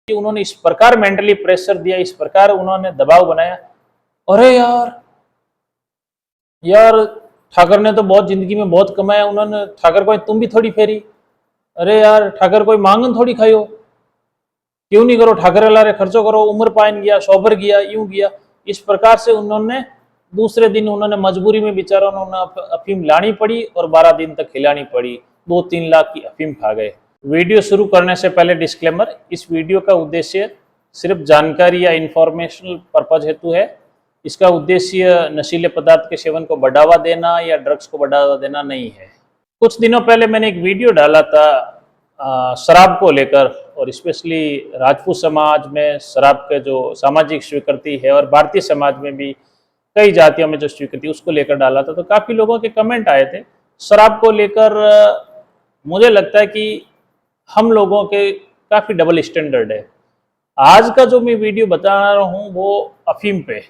कि उन्होंने इस प्रकार मेंटली प्रेशर दिया, इस प्रकार उन्होंने दबाव बनाया। अरे यार यार ठाकर ने तो बहुत जिंदगी में बहुत कमाया, उन्होंने ठाकर कोई तुम भी थोड़ी फेरी। अरे यार ठाकर कोई मांगन थोड़ी खायो, क्यों नहीं करो ठाकर लारे खर्चो करो, उम्र पाइन गया, शोबर गया, यूं गया। इस प्रकार से उन्होंने दूसरे दिन उन्होंने मजबूरी में बेचारा उन्होंने अफीम लानी पड़ी और 12 दिन तक खिलानी पड़ी। 2-3 लाख की अफीम खा गए। वीडियो शुरू करने से पहले डिस्क्लेमर, इस वीडियो का उद्देश्य सिर्फ जानकारी या इंफॉर्मेशनल पर्पज हेतु है। इसका उद्देश्य नशीले पदार्थ के सेवन को बढ़ावा देना या ड्रग्स को बढ़ावा देना नहीं है। कुछ दिनों पहले मैंने एक वीडियो डाला था शराब को लेकर, और स्पेशली राजपूत समाज में शराब के जो सामाजिक स्वीकृति है और भारतीय समाज में भी कई जातियों में जो स्वीकृति उसको लेकर डाला था। तो काफ़ी लोगों के कमेंट आए थे शराब को लेकर। मुझे लगता है कि हम लोगों के काफ़ी डबल स्टैंडर्ड है। आज का जो मैं वीडियो बता रहा हूँ वो अफीम पे,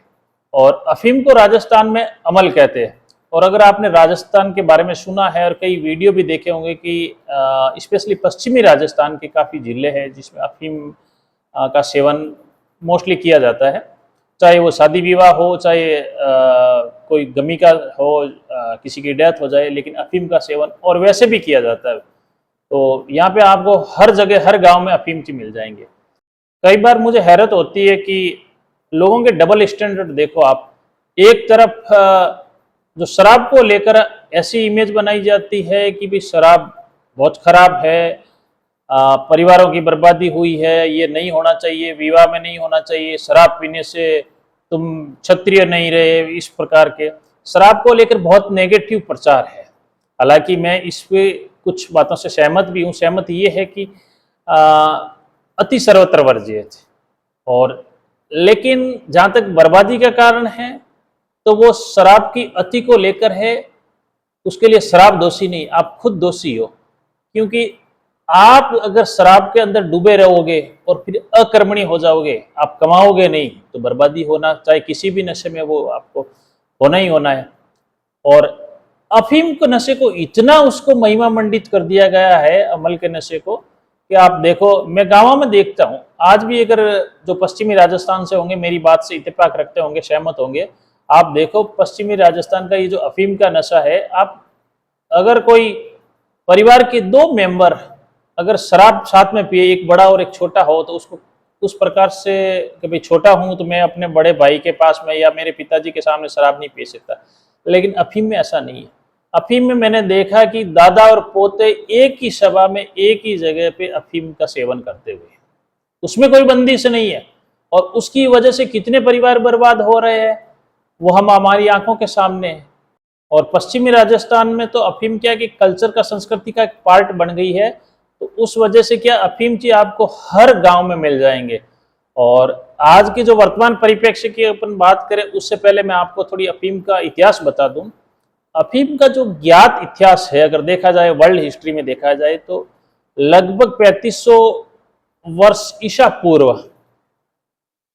और अफीम को राजस्थान में अमल कहते हैं। और अगर आपने राजस्थान के बारे में सुना है और कई वीडियो भी देखे होंगे कि स्पेशली पश्चिमी राजस्थान के काफ़ी जिले हैं जिसमें अफीम का सेवन मोस्टली किया जाता है, चाहे वो शादी विवाह हो, चाहे कोई गमी का हो, किसी की डेथ हो जाए, लेकिन अफीम का सेवन और वैसे भी किया जाता है। तो यहाँ पे आपको हर जगह हर गांव में अफीम ची मिल जाएंगे। कई बार मुझे हैरत होती है कि लोगों के डबल स्टैंडर्ड देखो आप। एक तरफ जो शराब को लेकर ऐसी इमेज बनाई जाती है कि भी शराब बहुत खराब है, परिवारों की बर्बादी हुई है, ये नहीं होना चाहिए, विवाह में नहीं होना चाहिए, शराब पीने से तुम क्षत्रिय नहीं रहे, इस प्रकार के शराब को लेकर बहुत नेगेटिव प्रचार है। हालांकि मैं इस पे कुछ बातों से सहमत भी हूँ। सहमत ये है कि अति सर्वत्र वर्ज्य थे, और लेकिन जहाँ तक बर्बादी का कारण है तो वो शराब की अति को लेकर है। उसके लिए शराब दोषी नहीं, आप खुद दोषी हो। क्योंकि आप अगर शराब के अंदर डूबे रहोगे और फिर अकर्मणी हो जाओगे, आप कमाओगे नहीं, तो बर्बादी होना, चाहे किसी भी नशे में, वो आपको होना ही होना है। और अफीम के नशे को इतना उसको महिमा मंडित कर दिया गया है, अमल के नशे को, कि आप देखो, मैं गाँव में देखता हूँ आज भी, अगर जो पश्चिमी राजस्थान से होंगे मेरी बात से इत्तेफाक रखते होंगे, सहमत होंगे, आप देखो पश्चिमी राजस्थान का ये जो अफीम का नशा है, आप अगर कोई परिवार के 2 मेंबर अगर शराब साथ में पिए, एक बड़ा और एक छोटा हो, तो उसको उस प्रकार से कि भाई छोटा हूं तो मैं अपने बड़े भाई के पास में या मेरे पिताजी के सामने शराब नहीं पी सकता। लेकिन अफीम में ऐसा नहीं है। अफीम में मैंने देखा कि दादा और पोते एक ही सभा में एक ही जगह पे अफीम का सेवन करते हुए, उसमें कोई बंदिश नहीं है, और उसकी वजह से कितने परिवार बर्बाद हो रहे हैं वो हम हमारी आंखों के सामने है। और पश्चिमी राजस्थान में तो अफीम क्या कि कल्चर का, संस्कृति का एक पार्ट बन गई है। तो उस वजह से क्या अफीम ची आपको हर गांव में मिल जाएंगे। और आज की जो वर्तमान परिप्रेक्ष्य की अपन बात करें, उससे पहले मैं आपको थोड़ी अफीम का इतिहास बता दूं। अफीम का जो ज्ञात इतिहास है, अगर देखा जाए वर्ल्ड हिस्ट्री में देखा जाए, तो लगभग 3500 वर्ष ईसा पूर्व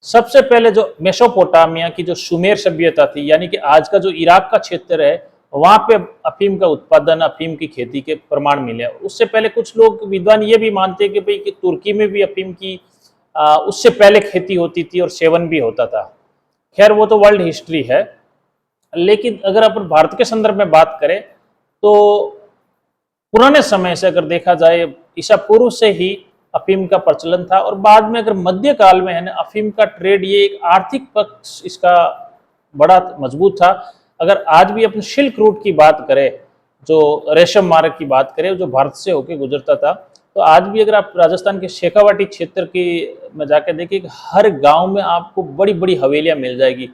सबसे पहले जो मेसोपोटामिया की जो सुमेर सभ्यता थी, यानी कि आज का जो इराक का क्षेत्र है, वहां पे अफीम का उत्पादन, अफीम की खेती के प्रमाण मिले। उससे पहले कुछ लोग विद्वान ये भी मानते हैं कि भाई कि तुर्की में भी अफीम की उससे पहले खेती होती थी और सेवन भी होता था। खैर वो तो वर्ल्ड हिस्ट्री है। लेकिन अगर अपन भारत के संदर्भ में बात करें तो पुराने समय से अगर देखा जाए, ईसा पूर्व से ही अफीम का प्रचलन था। और बाद में अगर मध्यकाल में है ना, अफीम का ट्रेड, ये एक आर्थिक पक्ष इसका बड़ा मजबूत था। अगर आज भी अपन सिल्क रूट की बात करें, जो रेशम मार्ग की बात करें, जो भारत से होकर गुजरता था, तो आज भी अगर आप राजस्थान के शेखावाटी क्षेत्र की में जाकर देखिए, हर गांव में आपको बड़ी बड़ी हवेलियां मिल जाएगी,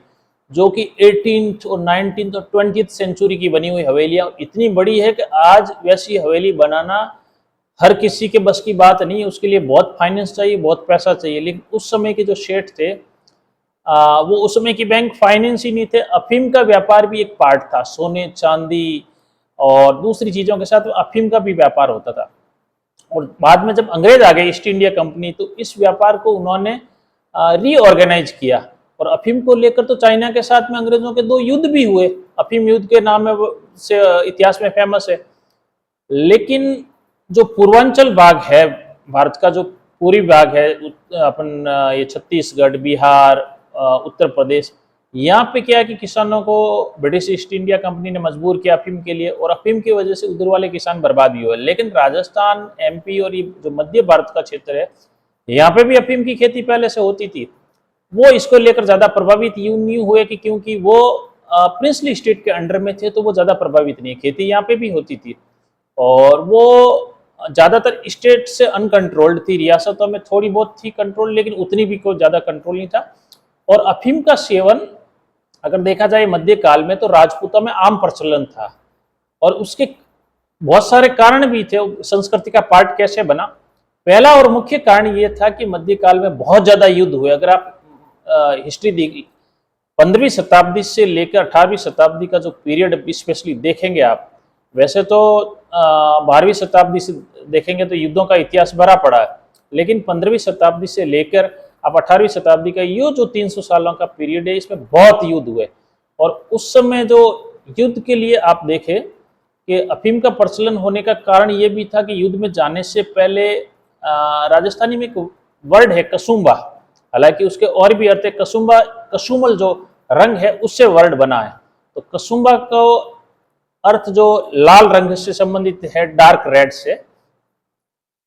जो कि 18th और 19th और 20th सेंचुरी की बनी हुई हवेलियां इतनी बड़ी है कि आज वैसी हवेली बनाना हर किसी के बस की बात नहीं है। उसके लिए बहुत फाइनेंस चाहिए, बहुत पैसा चाहिए। लेकिन उस समय के जो सेठ थे, वो उस समय की बैंक फाइनेंस ही नहीं थे। अफीम का व्यापार भी एक पार्ट था, सोने चांदी और दूसरी चीज़ों के साथ अफीम का भी व्यापार होता था। और बाद में जब अंग्रेज आ गए, ईस्ट इंडिया कंपनी, तो इस व्यापार को उन्होंने रीऑर्गेनाइज किया। और अफीम को लेकर तो चाइना के साथ में अंग्रेजों के 2 युद्ध भी हुए, अफीम युद्ध के नाम से इतिहास में फेमस है। लेकिन जो पूर्वांचल भाग है भारत का, जो पूर्वी भाग है, अपन ये छत्तीसगढ़, बिहार, उत्तर प्रदेश, यहाँ पे क्या है कि किसानों को ब्रिटिश ईस्ट इंडिया कंपनी ने मजबूर किया अफीम के लिए, और अफीम की वजह से उधर वाले किसान बर्बाद भी हुए। लेकिन राजस्थान, एमपी और ये जो मध्य भारत का क्षेत्र है, यहाँ पे भी अफीम की खेती पहले से होती थी। वो इसको लेकर ज्यादा प्रभावित यूं नहीं हुए कि क्योंकि वो प्रिंसली स्टेट के अंडर में थे, तो वो ज्यादा प्रभावित नहीं। खेती यहाँ पे भी होती थी, और वो ज्यादातर स्टेट से अनकंट्रोल्ड थी, रियासतों में थोड़ी बहुत थी कंट्रोल, लेकिन उतनी भी कोई ज्यादा कंट्रोल नहीं था। और अफीम का सेवन अगर देखा जाए मध्यकाल में, तो राजपूतों में आम प्रचलन था, और उसके बहुत सारे कारण भी थे। संस्कृति का पार्ट कैसे बना, पहला और मुख्य कारण ये था कि मध्यकाल में बहुत ज्यादा युद्ध हुए। अगर आप हिस्ट्री देखी 15वीं शताब्दी से लेकर 18वीं शताब्दी का जो पीरियड स्पेशली देखेंगे आप, वैसे तो 12वीं शताब्दी से देखेंगे तो युद्धों का इतिहास भरा पड़ा है, लेकिन 15वीं शताब्दी से लेकर अब 18वीं शताब्दी का ये जो 300 सालों का पीरियड है, इसमें बहुत युद्ध हुए। और उस समय जो युद्ध के लिए आप देखें कि अफीम का प्रचलन होने का कारण ये भी था कि युद्ध में जाने से पहले राजस्थानी में एक वर्ड है कसुम्बा, हालांकि उसके और भी अर्थ है। कसुम्बा, कसुमल जो रंग है उससे वर्ड बना है, तो कसुम्बा का अर्थ जो लाल रंग से संबंधित है, डार्क रेड से।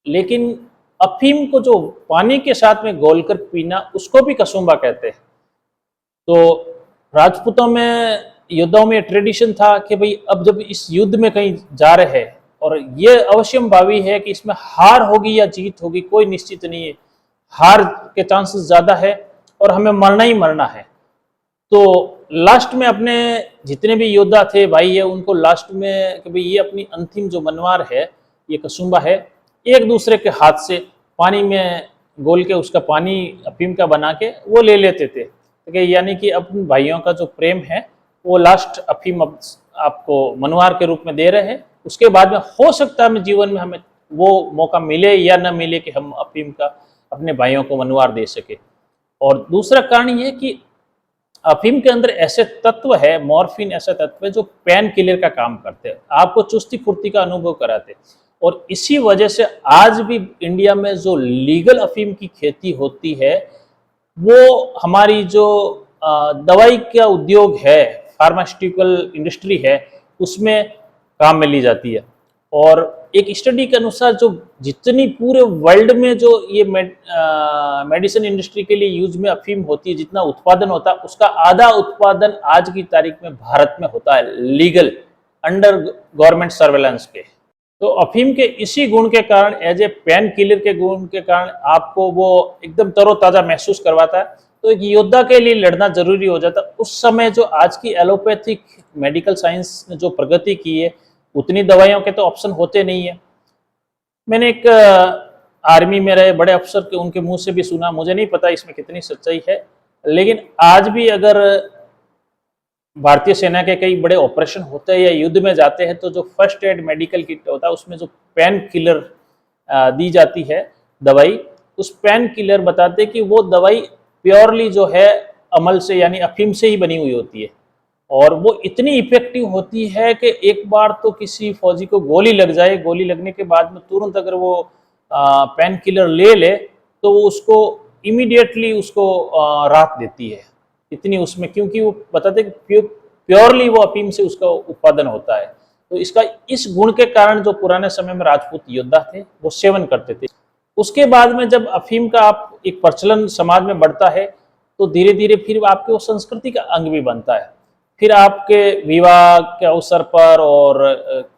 लेकिन अफीम को जो पानी के साथ में घोलकर पीना, उसको भी कसुम्बा कहते हैं। तो राजपूतों में युद्धों में ट्रेडिशन था कि भाई अब जब इस युद्ध में कहीं जा रहे हैं, और ये अवश्यम भावी है कि इसमें हार होगी या जीत होगी, कोई निश्चित नहीं है, हार के चांसेस ज्यादा है और हमें मरना ही मरना है। तो लास्ट में अपने जितने भी योद्धा थे भाई है, उनको लास्ट में कि भाई ये अपनी अंतिम जो मनवार है, ये कसुम्बा है, एक दूसरे के हाथ से पानी में घोल के उसका पानी अफीम का बना के वो ले लेते थे। तो यानी कि अपने भाइयों का जो प्रेम है, वो लास्ट अफीम आपको मनवार के रूप में दे रहे हैं। उसके बाद में हो सकता है जीवन में हमें वो मौका मिले या न मिले कि हम अफीम का अपने भाइयों को मनवार दे सके। और दूसरा कारण ये कि अफीम के अंदर ऐसे तत्व है, मॉर्फिन ऐसा तत्व है जो पेन किलर का काम करते हैं, आपको चुस्ती फुर्ती का अनुभव कराते हैं। और इसी वजह से आज भी इंडिया में जो लीगल अफीम की खेती होती है, वो हमारी जो दवाई का उद्योग है, फार्मास्यूटिकल इंडस्ट्री है, उसमें काम में ली जाती है। और एक स्टडी के अनुसार जो जितनी पूरे वर्ल्ड में जो ये मेडिसिन इंडस्ट्री के लिए यूज में अफीम होती है, जितना उत्पादन होता है, उसका आधा उत्पादन आज की तारीख में भारत में होता है, लीगल, अंडर गवर्नमेंट सर्वेलेंस के। तो अफीम के इसी गुण के कारण, एज ए पेन किलर के गुण के कारण, आपको वो एकदम तरोताजा महसूस करवाता है। तो एक योद्धा के लिए लड़ना जरूरी हो जाता है। उस समय जो आज की एलोपैथिक मेडिकल साइंस ने जो प्रगति की है, उतनी दवाइयों के तो ऑप्शन होते नहीं है। मैंने एक आर्मी में रहे बड़े अफसर के उनके मुंह से भी सुना, मुझे नहीं पता इसमें कितनी सच्चाई है, लेकिन आज भी अगर भारतीय सेना के कई बड़े ऑपरेशन होते हैं या युद्ध में जाते हैं, तो जो फर्स्ट एड मेडिकल किट होता है, उसमें जो पेन किलर दी जाती है दवाई, उस पेन किलर बताते हैं कि वो दवाई प्योरली जो है अमल से यानी अफीम से ही बनी हुई होती है। और वो इतनी इफेक्टिव होती है कि एक बार तो किसी फौजी को गोली लग जाए, गोली लगने के बाद में तुरंत अगर वो पेन किलर ले ले, तो वो उसको इमीडिएटली उसको राहत देती है, इतनी उसमें, क्योंकि वो बताते कि प्योरली वो अफीम से उसका उत्पादन होता है। तो इसका इस गुण के कारण जो पुराने समय में राजपूत योद्धा थे वो सेवन करते थे। उसके बाद में जब अफीम का आप एक प्रचलन समाज में बढ़ता है, तो धीरे धीरे फिर आपके वो संस्कृति का अंग भी बनता है। फिर आपके विवाह के अवसर पर और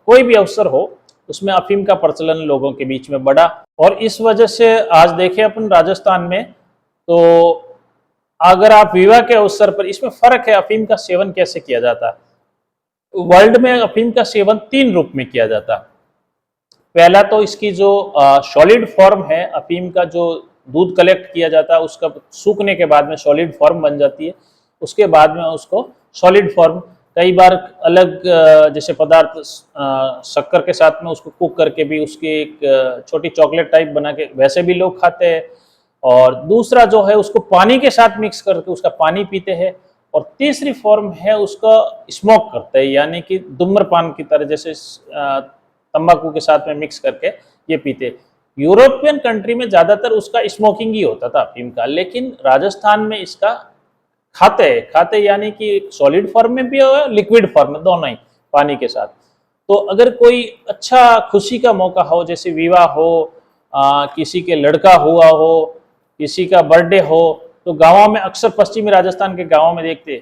कोई भी अवसर हो, उसमें अफीम का प्रचलन लोगों के बीच में बढ़ा। और इस वजह से आज देखें अपन राजस्थान में, तो अगर आप विवाह के अवसर पर, इसमें फर्क है अफीम का सेवन कैसे किया जाता है। वर्ल्ड में अफीम का सेवन 3 रूप में किया जाता है। पहला तो इसकी जो सॉलिड फॉर्म है, अफीम का जो दूध कलेक्ट किया जाता है, उसका सूखने के बाद में सॉलिड फॉर्म बन जाती है। उसके बाद में उसको सॉलिड फॉर्म कई बार अलग जैसे पदार्थ शक्कर के साथ में उसको कुक करके भी उसकी एक छोटी चॉकलेट टाइप बना के वैसे भी लोग खाते हैं। और दूसरा जो है उसको पानी के साथ मिक्स करके उसका पानी पीते हैं। और तीसरी फॉर्म है उसका स्मोक करते हैं, यानी कि धूम्रपान की तरह, जैसे तंबाकू के साथ में मिक्स करके ये पीते। यूरोपियन कंट्री में ज़्यादातर उसका स्मोकिंग ही होता था अफीम का, लेकिन राजस्थान में इसका खाते यानी कि सॉलिड फॉर्म में भी और लिक्विड फॉर्म में, दोनों ही, पानी के साथ। तो अगर कोई अच्छा खुशी का मौका हो, जैसे विवाह हो, किसी के लड़का हुआ हो, किसी का बर्थडे हो, तो गाँवों में अक्सर, पश्चिमी राजस्थान के गाँवों में देखते,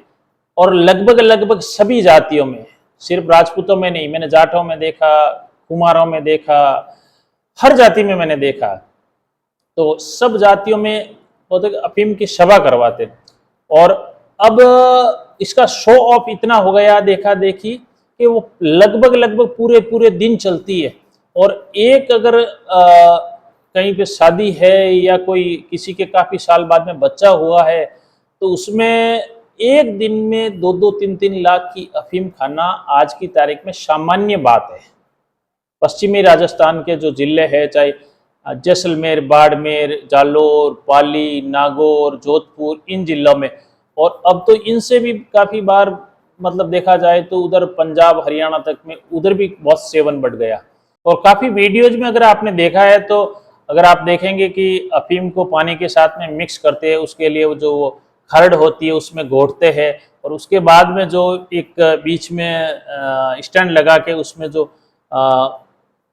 और लगभग लगभग सभी जातियों में, सिर्फ राजपूतों में नहीं, मैंने जाटों में देखा, कुमारों में देखा, हर जाति में मैंने देखा, तो सब जातियों में अफीम की सभा करवाते। और अब इसका शो ऑफ इतना हो गया, देखा देखी, कि वो लगभग लगभग पूरे पूरे दिन चलती है। और एक अगर कहीं पे शादी है या कोई किसी के काफी साल बाद में बच्चा हुआ है, तो उसमें एक दिन में 2-3 लाख की अफीम खाना आज की तारीख में सामान्य बात है। पश्चिमी राजस्थान के जो जिले हैं, चाहे जैसलमेर, बाड़मेर, जालोर, पाली, नागौर, जोधपुर, इन जिलों में, और अब तो इनसे भी काफ़ी बार मतलब देखा जाए तो उधर पंजाब, हरियाणा तक में उधर भी बहुत सेवन बढ़ गया। और काफ़ी वीडियोज में अगर आपने देखा है, तो अगर आप देखेंगे कि अफीम को पानी के साथ में मिक्स करते हैं, उसके लिए जो खरड़ होती है उसमें घोटते हैं, और उसके बाद में जो एक बीच में स्टैंड लगा के उसमें जो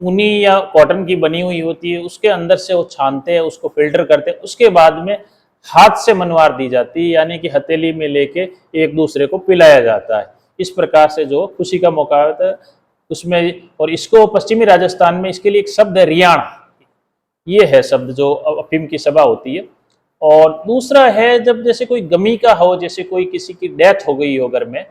ऊनी या कॉटन की बनी हुई होती है, उसके अंदर से वो छानते हैं, उसको फिल्टर करते हैं, उसके बाद में हाथ से मनवार दी जाती है, यानी कि हथेली में लेके एक दूसरे को पिलाया जाता है। इस प्रकार से जो खुशी का मौका होता है उसमें, और इसको पश्चिमी राजस्थान में इसके लिए एक शब्द है रियाण, ये है शब्द जो अफीम की सभा होती है। और दूसरा है, जब जैसे कोई गमी का हो, जैसे कोई किसी की डेथ हो गई हो घर में,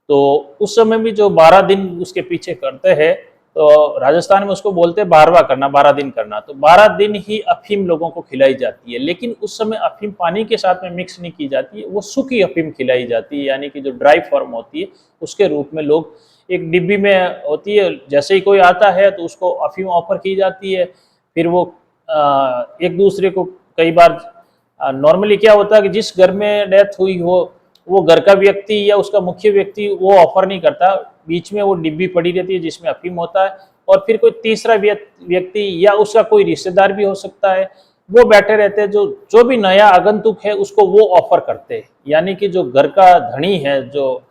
तो उस समय भी जो 12 दिन उसके पीछे करते हैं, तो राजस्थान में उसको बोलते हैं बारवा करना, 12 दिन करना। तो 12 दिन ही अफीम लोगों को खिलाई जाती है, लेकिन उस समय अफीम पानी के साथ में मिक्स नहीं की जाती है, वो सूखी अफीम खिलाई जाती है, यानी कि जो ड्राई फॉर्म होती है उसके रूप में लोग एक डिब्बी में होती है, जैसे ही कोई आता है तो उसको अफीम ऑफर की जाती है। फिर वो एक दूसरे को, कई बार नॉर्मली क्या होता है कि जिस घर में डेथ हुई हो, वो घर का व्यक्ति या उसका मुख्य व्यक्ति वो ऑफर नहीं करता, बीच में वो डिब्बी पड़ी रहती है जिसमें अफीम होता है, और फिर कोई तीसरा व्यक्ति या उसका कोई रिश्तेदार भी हो सकता है, वो बैठे रहते हैं, जो भी नया आगंतुक है उसको वो ऑफर करते हैं। यानी कि जो घर का धनी है, जो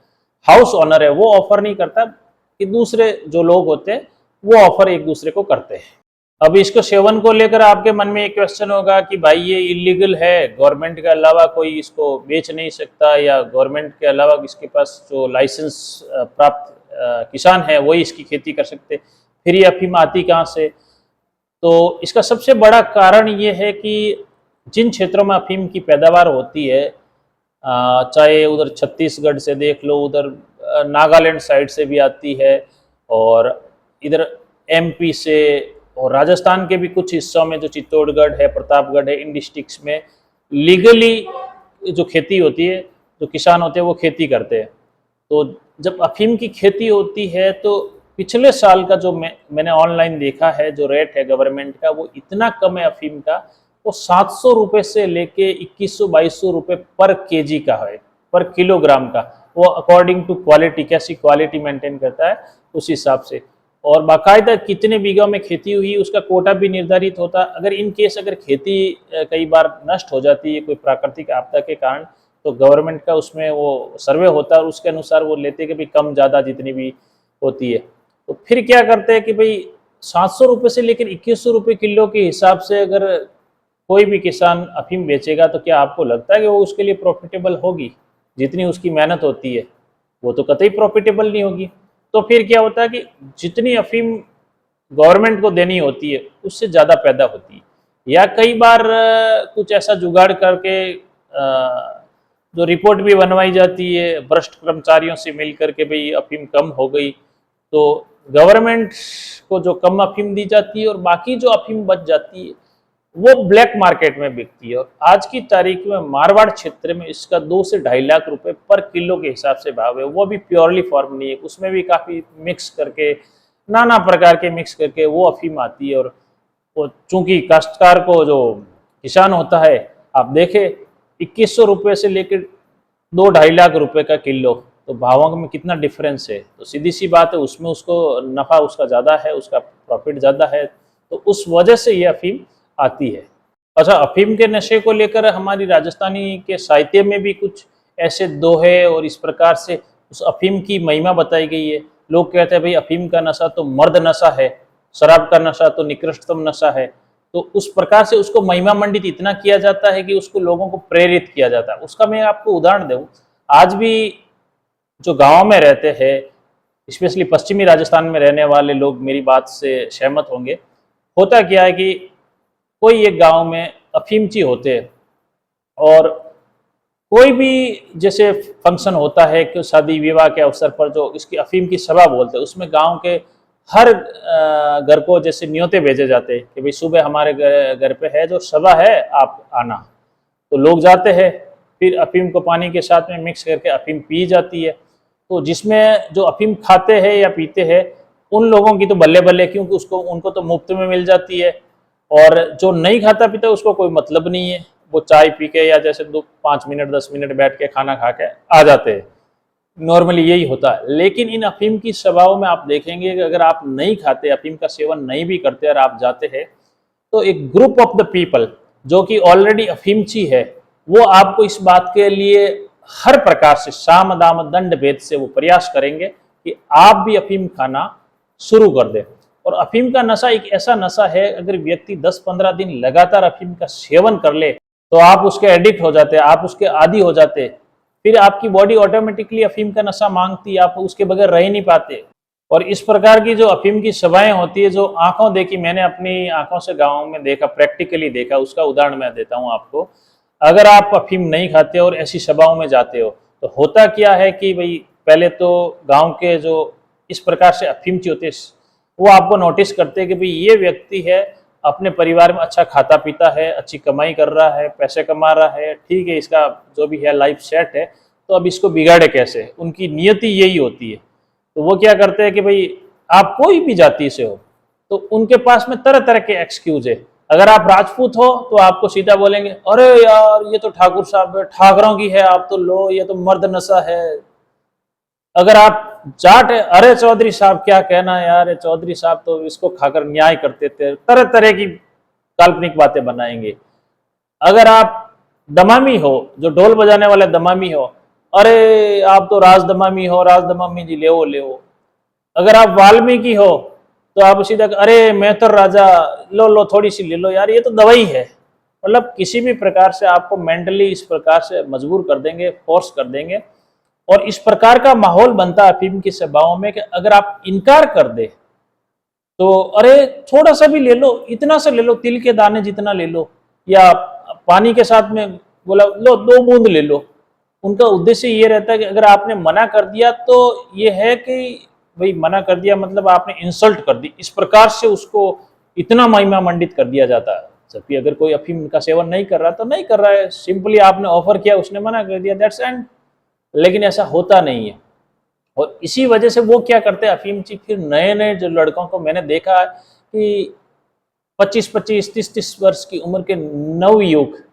हाउस ऑनर है, वो ऑफर नहीं करता, कि दूसरे जो लोग होते हैं वो ऑफर एक दूसरे को करते हैं। अब इसको सेवन को लेकर आपके मन में एक क्वेश्चन होगा कि भाई ये इलीगल है, गवर्नमेंट के अलावा कोई इसको बेच नहीं सकता, या गवर्नमेंट के अलावा इसके पास जो लाइसेंस प्राप्त किसान है वही इसकी खेती कर सकते, फिर ये अफीम आती कहाँ से? तो इसका सबसे बड़ा कारण ये है कि जिन क्षेत्रों में अफीम की पैदावार होती है, चाहे उधर छत्तीसगढ़ से देख लो, उधर नागालैंड साइड से भी आती है, और इधर एमपी से, और राजस्थान के भी कुछ हिस्सों में, जो चित्तौड़गढ़ है, प्रतापगढ़ है, इन डिस्ट्रिक्ट्स में लीगली जो खेती होती है, जो किसान होते हैं वो खेती करते हैं। तो जब अफीम की खेती होती है, तो पिछले साल का जो मैंने ऑनलाइन देखा है, जो रेट है गवर्नमेंट का, वो इतना कम है अफीम का, वो 700 रुपये से लेके 2100-2200 रुपये पर केजी का है, पर किलोग्राम का। वो अकॉर्डिंग टू क्वालिटी, कैसी क्वालिटी मेंटेन करता है उस हिसाब से, और बाकायदा कितने बीघा में खेती हुई उसका कोटा भी निर्धारित होता है। अगर इन केस अगर खेती कई बार नष्ट हो जाती है कोई प्राकृतिक आपदा के कारण, तो गवर्नमेंट का उसमें वो सर्वे होता है, और उसके अनुसार वो लेते हैं कि भाई कम ज़्यादा जितनी भी होती है। तो फिर क्या करते हैं कि भाई 700 रुपये से लेकर 2100 रुपये किलो के हिसाब से अगर कोई भी किसान अफीम बेचेगा, तो क्या आपको लगता है कि वो उसके लिए प्रॉफिटेबल होगी? जितनी उसकी मेहनत होती है वो तो कतई प्रॉफिटेबल नहीं होगी। तो फिर क्या होता है कि जितनी अफीम गवर्नमेंट को देनी होती है उससे ज़्यादा पैदा होती है, या कई बार कुछ ऐसा जुगाड़ करके जो रिपोर्ट भी बनवाई जाती है भ्रष्ट कर्मचारियों से मिल करके, भाई अफीम कम हो गई, तो गवर्नमेंट को जो कम अफीम दी जाती है और बाकी जो अफीम बच जाती है वो ब्लैक मार्केट में बिकती है। और आज की तारीख में मारवाड़ क्षेत्र में इसका 2 से 2.5 लाख रुपए पर किलो के हिसाब से भाव है, वो भी प्योरली फॉर्म नहीं है, उसमें भी काफ़ी मिक्स करके, नाना प्रकार के मिक्स करके वो अफीम आती है। और वो चूंकि काश्तकार को, जो किसान होता है, आप देखें 2100 रुपये से लेकर 2-2.5 लाख रुपए का किलो, तो भावों में कितना डिफरेंस है। तो सीधी सी बात है, उसमें उसको नफ़ा उसका ज़्यादा है, उसका प्रॉफिट ज़्यादा है, तो उस वजह से ये अफीम आती है। अच्छा, अफीम के नशे को लेकर हमारी राजस्थानी के साहित्य में भी कुछ ऐसे दोहे और इस प्रकार से उस अफीम की महिमा बताई गई है। लोग कहते हैं भाई अफीम का नशा तो मर्द नशा है, शराब का नशा तो निकृष्टतम नशा है। तो उस प्रकार से उसको महिमा मंडित इतना किया जाता है कि उसको लोगों को प्रेरित किया जाता है। उसका मैं आपको उदाहरण दूं, आज भी जो गाँव में रहते हैं, स्पेशली पश्चिमी राजस्थान में रहने वाले लोग मेरी बात से सहमत होंगे। होता क्या है कि कोई एक गांव में अफीमची होते हैं और कोई भी जैसे फंक्शन होता है कि शादी विवाह के अवसर पर जो इसकी अफीम की सभा बोलते हैं, उसमें गांव के हर घर को जैसे न्योते भेजे जाते हैं कि भाई सुबह हमारे घर पे है जो सभा है, आप आना। तो लोग जाते हैं, फिर अफीम को पानी के साथ में मिक्स करके अफीम पी जाती है। तो जिसमें जो अफीम खाते हैं या पीते हैं उन लोगों की तो बल्ले बल्ले, क्योंकि उनको तो मुफ्त में मिल जाती है। और जो नहीं खाता पीता उसको कोई मतलब नहीं है, वो चाय पी के या जैसे 5 मिनट 10 मिनट बैठ के खाना खा के आ जाते हैं। नॉर्मली यही होता है। लेकिन इन अफीम की सभाओं में आप देखेंगे कि अगर आप नहीं खाते, अफीम का सेवन नहीं भी करते और आप जाते हैं, तो एक ग्रुप ऑफ द पीपल जो कि ऑलरेडी अफीमची है, वो आपको इस बात के लिए हर प्रकार से साम दाम दंड भेद से वो प्रयास करेंगे कि आप भी अफीम खाना शुरू कर दें। और अफीम का नशा एक ऐसा नशा है, अगर व्यक्ति 10-15 दिन लगातार अफीम का सेवन कर ले तो आप उसके एडिक्ट हो जाते हैं, आप उसके आदी हो जाते हैं। फिर आपकी बॉडी ऑटोमेटिकली अफीम का नशा मांगती है, आप उसके बगैर रह ही नहीं पाते। और इस प्रकार की जो अफीम की सभाएं होती है, जो आंखों देखी, मैंने अपनी आंखों से गाँव में देखा, प्रैक्टिकली देखा, उसका उदाहरण मैं देता हूँ आपको। अगर आप अफीम नहीं खाते और ऐसी सभाओं में जाते हो तो होता क्या है कि भाई पहले तो गांव के जो इस प्रकार से अफीमची होते हैं वो आपको नोटिस करते हैं कि भाई ये व्यक्ति है, अपने परिवार में अच्छा खाता पीता है, अच्छी कमाई कर रहा है, पैसे कमा रहा है, ठीक है, इसका जो भी है लाइफ सेट है, तो अब इसको बिगाड़े कैसे। उनकी नियति यही होती है। तो वो क्या करते हैं कि भाई आप कोई भी जाति से हो तो उनके पास में तरह तरह के एक्सक्यूज है। अगर आप राजपूत हो तो आपको सीधा बोलेंगे, अरे यार ये तो ठाकुर साहब है, ठाकरों की है, आप तो लो, ये तो मर्द नशा है। अगर आप जाट है, अरे चौधरी साहब क्या कहना है यार, चौधरी साहब तो इसको खाकर न्याय करते थे, तरह तरह की काल्पनिक बातें बनाएंगे। अगर आप दमामी हो, जो ढोल बजाने वाले दमामी हो, अरे आप तो राज दमामी हो, राज दमामी जी ले वो। अगर आप वाल्मीकि हो तो आप सीधा, अरे मैं तो राजा, लो थोड़ी सी ले लो यार, ये तो दवाई है। मतलब किसी भी प्रकार से आपको मेंटली इस प्रकार से मजबूर कर देंगे, फोर्स कर देंगे। और इस प्रकार का माहौल बनता है अफीम की सभाओं में कि अगर आप इनकार कर दे तो अरे थोड़ा सा भी ले लो, इतना सा ले लो, तिल के दाने जितना ले लो, या पानी के साथ में बोला लो 2 बूंद ले लो। उनका उद्देश्य ये रहता है कि अगर आपने मना कर दिया तो ये है कि भाई मना कर दिया मतलब आपने इंसल्ट कर दी, इस प्रकार से उसको इतना महिमा मंडित कर दिया जाता है। जबकि अगर कोई अफीम का सेवन नहीं कर रहा तो नहीं कर रहा है, सिंपली आपने ऑफर किया, उसने मना कर दिया, दैट्स एंड। लेकिन ऐसा होता नहीं है। और इसी वजह से वो क्या करते हैं अफीमची, फिर नए नए जो लड़कों को मैंने देखा है कि 25-25, 30-30 वर्ष की उम्र के नवयुवक,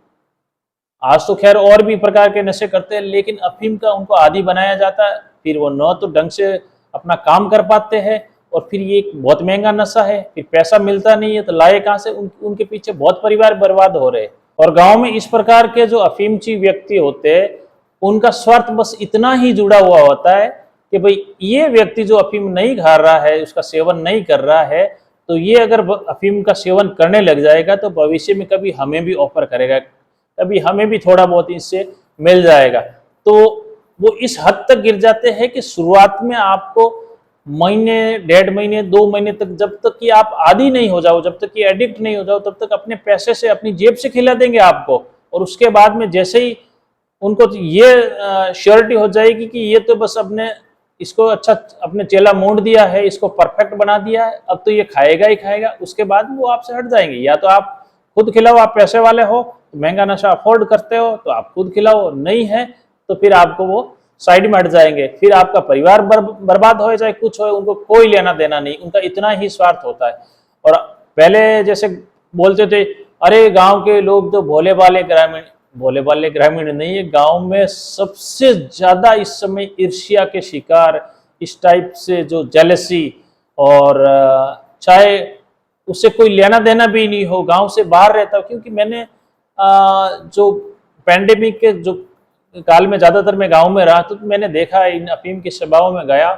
आज तो खैर और भी प्रकार के नशे करते हैं, लेकिन अफीम का उनको आदी बनाया जाता है। फिर वो न तो ढंग से अपना काम कर पाते हैं, और फिर ये एक बहुत महंगा नशा है, फिर पैसा मिलता नहीं है तो लाए कहाँ से। उनके पीछे बहुत परिवार बर्बाद हो रहे हैं। और गांव में इस प्रकार के जो अफीमची व्यक्ति होते हैं, उनका स्वार्थ बस इतना ही जुड़ा हुआ होता है कि भाई ये व्यक्ति जो अफीम नहीं खा रहा है, उसका सेवन नहीं कर रहा है, तो ये अगर अफीम का सेवन करने लग जाएगा तो भविष्य में कभी हमें भी ऑफर करेगा, कभी हमें भी थोड़ा बहुत इससे मिल जाएगा। तो वो इस हद तक गिर जाते हैं कि शुरुआत में आपको महीने, 1.5 महीने, 2 महीने तक, जब तक कि आप आदी नहीं हो जाओ, जब तक कि एडिक्ट नहीं हो जाओ, तब तक अपने पैसे से, अपनी जेब से खिला देंगे आपको। और उसके बाद में जैसे ही उनको ये श्योरिटी हो जाएगी कि ये तो बस अपने इसको अच्छा अपने चेला मोड़ दिया है, इसको परफेक्ट बना दिया है, अब तो ये खाएगा ही खाएगा, उसके बाद वो आपसे हट जाएंगे। या तो आप खुद खिलाओ, आप पैसे वाले हो, महंगा नशा अफोर्ड करते हो तो आप खुद खिलाओ, नहीं है तो फिर आपको वो साइड में हट जाएंगे। फिर आपका परिवार बर्बाद हो चाहे कुछ हो, उनको कोई लेना देना नहीं, उनका इतना ही स्वार्थ होता है। और पहले जैसे बोलते थे, अरे गांव के लोग तो भोले भाले ग्रामीण, भोले भाले ग्रामीण नहीं है, गांव में सबसे ज्यादा इस समय ईर्ष्या के शिकार, इस टाइप से जो जेलसी, और चाहे उससे कोई लेना देना भी नहीं हो, गांव से बाहर रहता हूँ, क्योंकि मैंने जो पैंडेमिक के जो काल में ज़्यादातर मैं गांव में रहा, तो मैंने देखा इन अफीम की सभाओं में गया,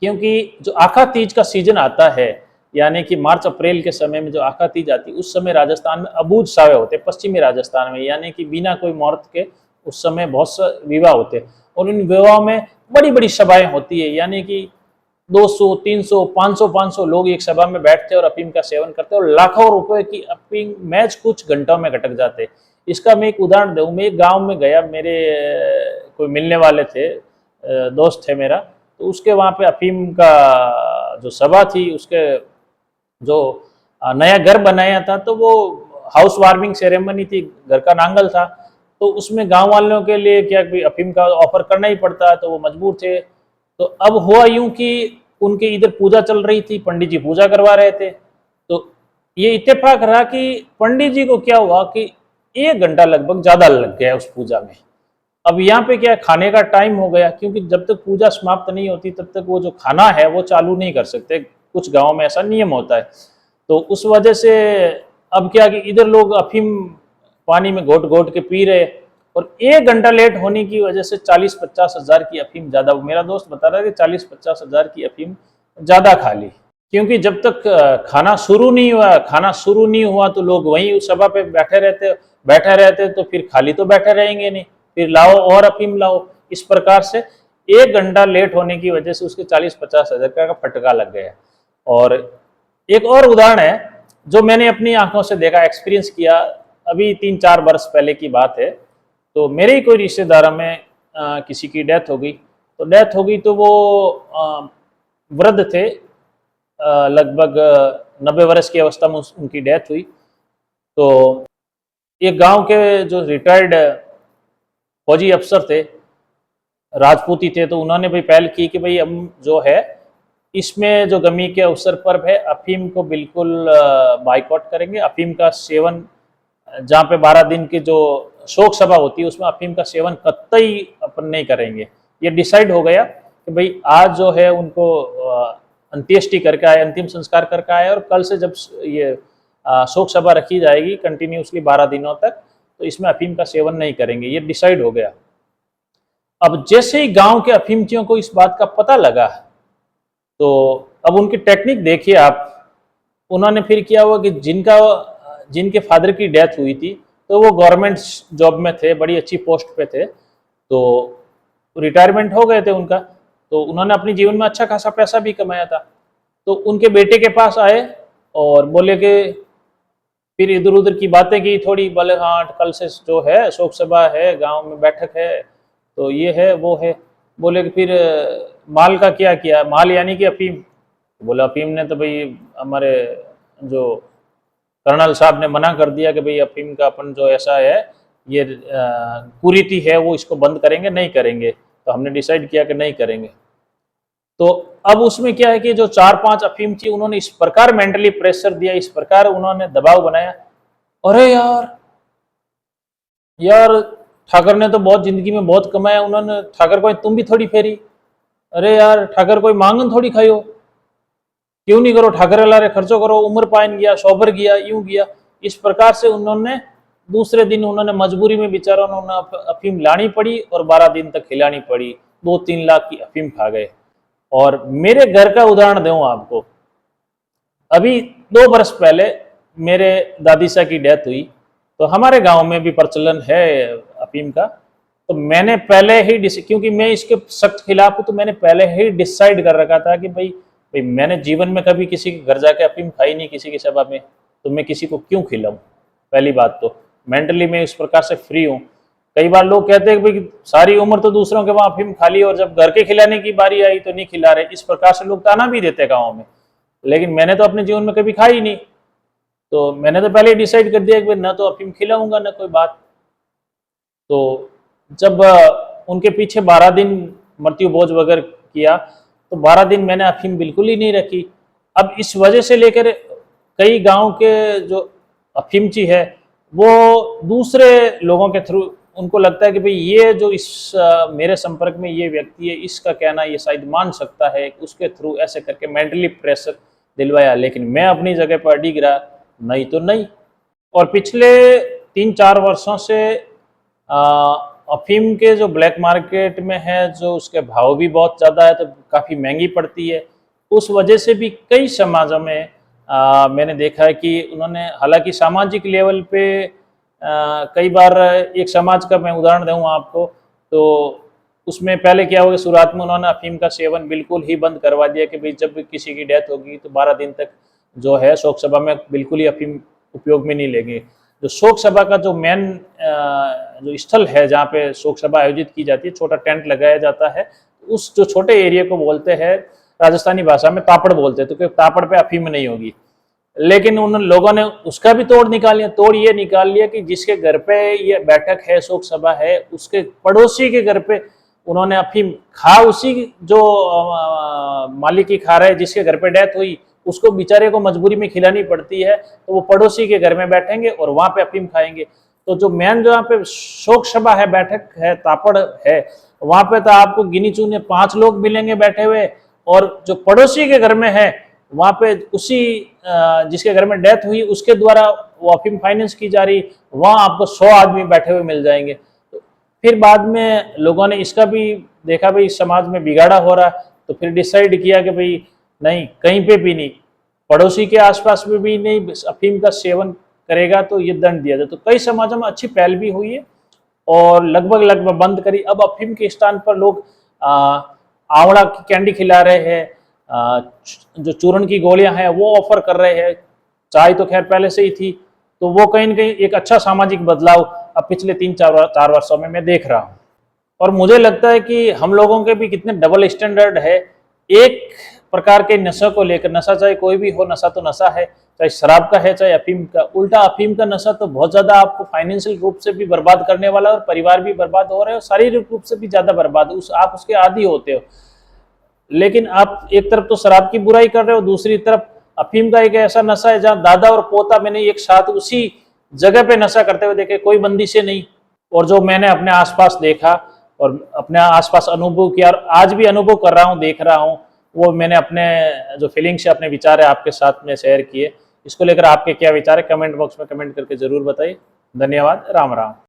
क्योंकि जो आखा तीज का सीजन आता है, यानी कि मार्च अप्रैल के समय में जो आखा तीज आती है, उस समय राजस्थान में अबूझ सावे होते हैं, पश्चिमी राजस्थान में, यानी कि बिना कोई मुहूर्त के उस समय बहुत से विवाह होते हैं, और इन विवाह में बड़ी बड़ी सभाएं होती है, यानी कि 200, 300, 500 लोग एक सभा में बैठते और अफीम का सेवन करते और लाखों रुपए की अफीम मैच कुछ घंटों में घटक जाते। इसका मैं एक उदाहरण दूं, मैं एक गांव में गया, मेरे कोई मिलने वाले थे, दोस्त थे मेरा, तो उसके वहाँ पे अफीम का जो सभा थी, उसके जो नया घर बनाया था, तो वो हाउस वार्मिंग सेरेमनी थी, घर का नांगल था, तो उसमें गांव वालों के लिए क्या अफीम का ऑफर करना ही पड़ता, तो वो मजबूर थे। तो अब हुआ यूं कि उनके इधर पूजा चल रही थी, पंडित जी पूजा करवा रहे थे, तो ये इत्तेफाक रहा कि पंडित जी को क्या हुआ कि 1 घंटा लगभग ज्यादा लग गया उस पूजा में। अब यहाँ पे क्या खाने का टाइम हो गया, क्योंकि जब तक पूजा समाप्त नहीं होती तब तक वो जो खाना है वो चालू नहीं कर सकते, कुछ गाँव में ऐसा नियम होता है। तो उस वजह से अब क्या कि इधर लोग अफीम पानी में घोट घोट के पी रहे, और 1 घंटा लेट होने की वजह से 40-50 हज़ार की अफीम ज्यादा, मेरा दोस्त बता रहा है कि 40-50 हज़ार की अफीम ज्यादा खा ली, क्योंकि जब तक खाना शुरू नहीं हुआ तो लोग वहीं उस सभा पे बैठे रहते, तो फिर खाली तो बैठे रहेंगे नहीं, फिर लाओ और अफीम लाओ। इस प्रकार से 1 घंटा लेट होने की वजह से उसके 40-50 हज़ार का फटका लग गया। और एक और उदाहरण है जो मैंने अपनी आंखों से देखा, एक्सपीरियंस किया, अभी 3-4 वर्ष पहले की बात है। तो मेरे ही कोई रिश्तेदार में किसी की डेथ हो गई, तो वो वृद्ध थे, लगभग 90 वर्ष की अवस्था में उनकी डेथ हुई। तो एक गांव के जो रिटायर्ड फौजी अफसर थे, राजपूती थे, तो उन्होंने भाई पहल की कि भाई हम जो है इसमें जो गमी के अवसर पर है अफीम को बिल्कुल बाइकआउट करेंगे, अफीम का सेवन, जहाँ पे 12 दिन की जो शोक सभा होती है उसमें अफीम का सेवन कतई अपन नहीं करेंगे। ये डिसाइड हो गया कि भाई आज जो है उनको अंत्येष्टि करके आए, अंतिम संस्कार करके आए, और कल से जब ये शोक सभा रखी जाएगी कंटिन्यूसली 12 दिनों तक, तो इसमें अफीम का सेवन नहीं करेंगे, ये डिसाइड हो गया। अब जैसे ही गांव के अफीमचियों को इस बात का पता लगा, तो अब उनकी टेक्निक देखिए आप, उन्होंने फिर किया हुआ कि जिनके फादर की डेथ हुई थी, तो वो गवर्नमेंट जॉब में थे, बड़ी अच्छी पोस्ट पे थे, तो रिटायरमेंट हो गए थे उनका, तो उन्होंने अपने जीवन में अच्छा खासा पैसा भी कमाया था। तो उनके बेटे के पास आए और बोले कि फिर इधर उधर की बातें की थोड़ी, बोले हाँ कल से जो है शोक सभा है, गांव में बैठक है, तो ये है वो है। बोले कि फिर माल का क्या किया, माल यानी कि अफीम। बोला अफीम ने तो भाई हमारे जो कर्नल साहब ने मना कर दिया कि भाई अफीम का अपन जो ऐसा है, ये कुरीति है, वो इसको बंद करेंगे नहीं करेंगे, तो हमने डिसाइड किया कि नहीं करेंगे। तो अब उसमें क्या है कि जो 4-5 अफीम थी, उन्होंने इस प्रकार मेंटली प्रेशर दिया, इस प्रकार उन्होंने दबाव बनाया, अरे यार ठाकर ने तो बहुत जिंदगी में बहुत कमाया, उन्होंने ठाकर को तुम भी थोड़ी फेरी, अरे यार ठाकर कोई मांगन थोड़ी खाई, क्यों नहीं करो, ठाकर लारे खर्चो करो, उम्र पाइन गया, शोभर गया, यूं गया। इस प्रकार से उन्होंने दूसरे दिन उन्होंने मजबूरी में बेचारा उन्होंने अफीम लानी पड़ी और 12 दिन तक खिलानी पड़ी, 2-3 लाख की अफीम खा गए। और मेरे घर का उदाहरण दूं आपको, अभी 2 वर्ष पहले मेरे दादी साहब की डेथ हुई, तो हमारे गांव में भी प्रचलन है अफीम का। तो मैंने पहले ही, क्योंकि मैं इसके सख्त खिलाफ हूं, तो मैंने पहले ही डिसाइड कर रखा था कि भाई मैंने जीवन में कभी किसी के घर जाके अफीम खाई नहीं, किसी की सभा में, तो मैं किसी को क्यों खिलाऊं। पहली बात तो मेंटली मैं इस प्रकार से फ्री हूं। कई बार लोग कहते हैं कि भाई सारी उम्र तो दूसरों के वहां अफीम खा ली और जब घर के खिलाने की बारी आई तो नहीं खिला रहे, इस प्रकार से लोग ताना भी देते गाँव में। लेकिन मैंने तो अपने जीवन में कभी खाई नहीं, तो मैंने तो पहले ही डिसाइड कर दिया कि न तो अफीम खिलाऊंगा न कोई बात। तो जब उनके पीछे 12 दिन मृत्यु भोज वगैरह किया, तो 12 दिन मैंने अफीम बिल्कुल ही नहीं रखी। अब इस वजह से लेकर कई गांव के जो अफीमची है, वो दूसरे लोगों के थ्रू उनको लगता है कि भाई ये जो इस मेरे संपर्क में ये व्यक्ति है, इसका कहना ये शायद मान सकता है, उसके थ्रू ऐसे करके मेंटली प्रेशर दिलवाया, लेकिन मैं अपनी जगह पर अडिग रहा, नहीं तो नहीं। और पिछले 3-4 वर्षों से अफीम के जो ब्लैक मार्केट में है, जो उसके भाव भी बहुत ज़्यादा है, तो काफ़ी महंगी पड़ती है। उस वजह से भी कई समाजों में मैंने देखा है कि उन्होंने, हालांकि सामाजिक लेवल पे कई बार, एक समाज का मैं उदाहरण दूँ आपको, तो उसमें पहले क्या होगा, शुरुआत में उन्होंने अफीम का सेवन बिल्कुल ही बंद करवा दिया कि भाई जब भी किसी की डेथ होगी तो 12 दिन तक जो है शोक सभा में बिल्कुल ही अफीम उपयोग में नहीं लेंगे। जो शोक सभा का जो मेन जो स्थल है जहाँ पे शोक सभा आयोजित की जाती है, छोटा टेंट लगाया जाता है, उस जो छोटे एरिया को बोलते हैं, राजस्थानी भाषा में तापड़ बोलते हैं, तो क्योंकि तापड़ पे अफीम नहीं होगी। लेकिन उन लोगों ने उसका भी तोड़ निकाल लिया। तोड़ ये निकाल लिया कि जिसके घर पे ये बैठक है, शोक सभा है, उसके पड़ोसी के घर पे उन्होंने अफीम खा, उसी जो मालिक ही खा रहे, जिसके घर पे डेथ हुई उसको बेचारे को मजबूरी में खिलानी पड़ती है, तो वो पड़ोसी के घर में बैठेंगे और वहां पे अफीम खाएंगे। तो जो मेन जहाँ पे शोक सभा है, बैठक है, तापड़ है, वहां पे तो आपको गिनी चुने 5 लोग मिलेंगे बैठे हुए, और जो पड़ोसी के घर में है वहां पे उसी जिसके घर में डेथ हुई उसके द्वारा वो अफीम फाइनेंस की जा रही, वहां आपको 100 आदमी बैठे हुए मिल जाएंगे। तो फिर बाद में लोगों ने इसका भी देखा भाई समाज में बिगाड़ा हो रहा, तो फिर डिसाइड किया कि भाई नहीं, कहीं पे भी नहीं, पड़ोसी के आसपास में भी नहीं अफीम का सेवन करेगा तो ये दंड दिया जाए। तो कई समाजों में अच्छी पहल भी हुई है और लगभग बंद करी। अब अफीम के स्थान पर लोग आंवला की कैंडी खिला रहे हैं, जो चूर्ण की गोलियां हैं वो ऑफर कर रहे हैं। चाय तो खैर पहले से ही थी, तो वो कहीं न कहीं एक अच्छा सामाजिक बदलाव अब पिछले 3-4 वर्षों में मैं देख रहा हूँ। और मुझे लगता है कि हम लोगों के भी कितने डबल स्टैंडर्ड है। एक प्रकार के नशे को लेकर, नशा चाहे कोई भी हो, नशा तो नशा है, चाहे शराब का है चाहे अफीम का। उल्टा अफीम का नशा तो बहुत ज्यादा आपको फाइनेंशियल रूप से भी बर्बाद करने वाला है, और परिवार भी बर्बाद हो रहे हो, शारीरिक रूप से भी ज्यादा बर्बाद, आप उसके आदी होते हो। लेकिन आप एक तरफ तो शराब की बुराई कर रहे हो, दूसरी तरफ अफीम का एक ऐसा नशा है जहाँ दादा और पोता मैंने एक साथ उसी जगह पे नशा करते हुए देखे, कोई बंदी से नहीं। और जो मैंने अपने आसपास देखा और अपने आसपास अनुभव किया, और आज भी अनुभव कर रहा हूँ, देख रहा हूँ, वो मैंने अपने जो फीलिंग्स है, अपने विचार है आपके साथ में शेयर किए। इसको लेकर आपके क्या विचार है, कमेंट बॉक्स में कमेंट करके जरूर बताइए। धन्यवाद। राम राम।